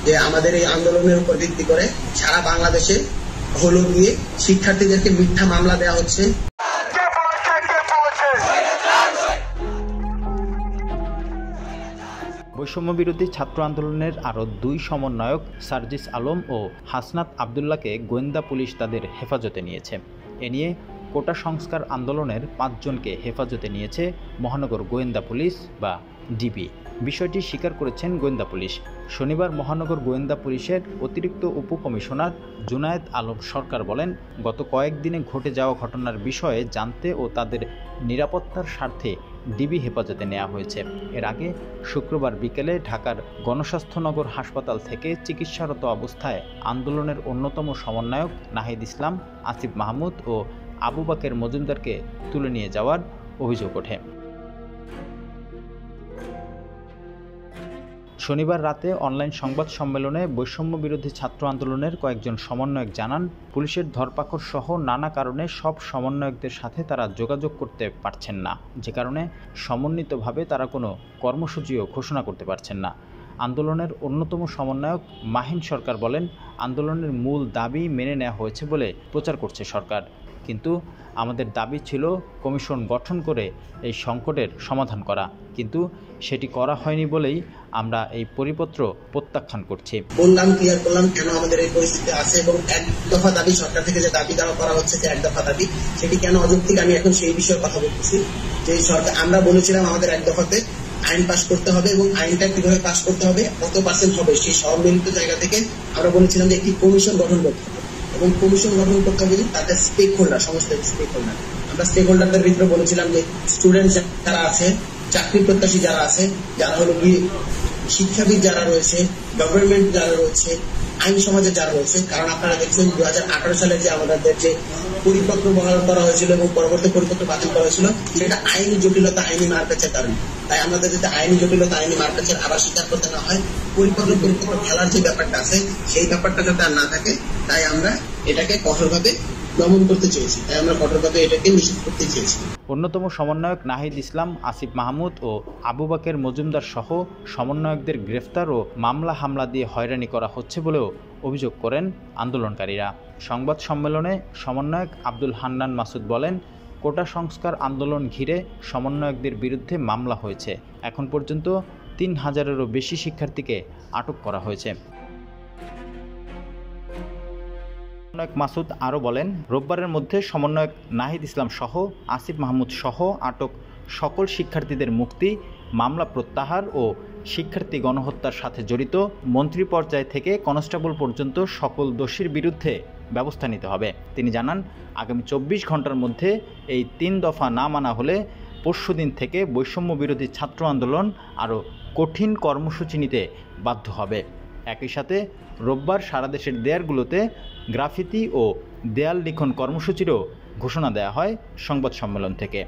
যে আমাদের এই আন্দোলনের উপর ভিত্তি করে সারা বাংলাদেশে হলো দিয়ে শিক্ষার্থীদেরকে মিথ্যা মামলা দেওয়া হচ্ছে। বৈষম্য বিরোধী ছাত্র আন্দোলনের আরও দুই সমন্বয়ক সার্জিস আলম ও হাসনাত আবদুল্লাহকে গোয়েন্দা পুলিশ তাদের হেফাজতে নিয়েছে। এ নিয়ে কোটা সংস্কার আন্দোলনের ৫ জনকে হেফাজতে নিয়েছে মহানগর গোয়েন্দা পুলিশ বা ডিবি। বিষয়টি স্বীকার করেছেন গোয়েন্দা পুলিশ। শনিবার মহানগর গোয়েন্দা পুলিশের অতিরিক্ত উপকমিশনার জুনায়েদ আলম সরকার বলেন, গত কয়েকদিনে ঘটে যাওয়া ঘটনার বিষয়ে জানতে ও তাদের নিরাপত্তার স্বার্থে ডিবি হেফাজতে নেওয়া হয়েছে। এর আগে শুক্রবার বিকেলে ঢাকার গণস্বাস্থ্যনগর হাসপাতাল থেকে চিকিৎসারত অবস্থায় আন্দোলনের অন্যতম সমন্বয়ক নাহিদ ইসলাম, আসিফ মাহমুদ ও আবু বাকের মজুমদারকে তুলে নিয়ে যাওয়ার অভিযোগ ওঠে। শনিবার রাতে অনলাইন সংবাদ সম্মেলনে বৈষম্য বিরোধী ছাত্র আন্দোলনের কয়েকজন সমন্বয়ক জানান, পুলিশের ধরপাকড় সহ নানা কারণে সব সমন্বয়কদের সাথে তারা যোগাযোগ করতে পারছেন না, যে কারণে সমন্বিতভাবে তারা কোনো কর্মসূচিও ঘোষণা করতে পারছেন না। আন্দোলনের অন্যতম সমন্বয়ক মাহিন সরকার বলেন, আন্দোলনের মূল দাবি মেনে নেওয়া হয়েছে বলে প্রচার করছে সরকার, কিন্তু আমাদের দাবি ছিল কমিশন গঠন করে এই সংকটের সমাধান করা, কিন্তু সেটি করা হয়নি বলেই আমরা এই পরিপত্র প্রত্যাখ্যান করছি। বললাম, ক্লিয়ার করলাম কেন আমাদের এই পরিস্থিতি আছে এবং এক দফা দাবি সরকার থেকে যে দাবি দেওয়া করা হচ্ছে, যে এক দফা দাবি, সেটি কেন অযৌক্তিক, আমি এখন সেই বিষয়ে কথা বলতেছি। যে সরকার, আমরা বলেছিলাম আমাদের এক দফাতে আইন পাস করতে হবে এবং আইনটা কিভাবে পাস করতে হবে, কত পার্সেন্ট হবে, সেই সম্মিলিত জায়গা থেকে আমরা বলেছিলাম যে একটি কমিশন গঠন করতে হবে এবং কমিশন গঠন করতে হবে তাদের স্টেক হোল্ডার, সমস্ত স্টেক হোল্ডার। আমরা স্টেক হোল্ডারদের ভিতরে বলেছিলাম যে স্টুডেন্ট যারা আছে, চাকরি প্রত্যাশী যারা আছে, যারা হলো গিয়ে শিক্ষাবিদ যারা রয়েছে, গভর্নমেন্ট যারা রয়েছে, আইন সমাজে যারা রয়েছে। কারণ আপনারা দেখছেন 2018 সালে যে আমাদের যে পরিপত্র বহাল করা হয়েছিল এবং পরবর্তী পরিপত্র বাতিল করা হয়েছিল, সেটা আইনি জটিলতা, আইনি মারপ্যাচের কারণে। তাই আমাদের যাতে আইনি জটিলতা, আইনি মারপ্যাচের আবার স্বীকার করতে না হয়, পরিপত্র খেলার যে ব্যাপারটা আছে সেই ব্যাপারটা যাতে আর না থাকে, তাই আমরা এটাকে কঠোরভাবে দমন করতে চেয়েছি, তাই আমরা কঠোরভাবে এটাকে নিষেধ করতে চেয়েছি। অন্যতম সমন্বয়ক নাহিদ ইসলাম, আসিফ মাহমুদ ও আবু বাকের মজুমদার সহ সমন্বয়কদের গ্রেফতার ও মামলা হামলা দিয়ে হয়রানি করা হচ্ছে বলেও অভিযোগ করেন আন্দোলনকারীরা। সংবাদ সম্মেলনে সমন্বয়ক আব্দুল হান্নান মাসুদ বলেন, কোটা সংস্কার আন্দোলন ঘিরে সমন্বয়কদের বিরুদ্ধে মামলা হয়েছে। এখন পর্যন্ত ৩,০০০-এরও বেশি শিক্ষার্থীকে আটক করা হয়েছে। সমন্বয়ক মাসুদ আরও বলেন, রোববারের মধ্যে সমন্বয়ক নাহিদ ইসলাম সহ আসিফ মাহমুদ সহ আটক সকল শিক্ষার্থীদের মুক্তি, মামলা প্রত্যাহার ও শিক্ষার্থী গণহত্যার সাথে জড়িত মন্ত্রী পর্যায় থেকে কনস্টেবল পর্যন্ত সকল দোষীর বিরুদ্ধে ব্যবস্থা নিতে হবে। তিনি জানান, আগামী ২৪ ঘন্টার মধ্যে এই ৩ দফা না মানা হলে পরশুদিন থেকে বৈষম্য বিরোধী ছাত্র আন্দোলন আরও কঠিন কর্মসূচি নিতে বাধ্য হবে। একই সাথে রোববার সারা দেশের দেয়ালগুলোতে গ্রাফিতি ও দেয়াল লিখন কর্মসূচিরও ঘোষণা দেওয়া হয় সংবাদ সম্মেলন থেকে।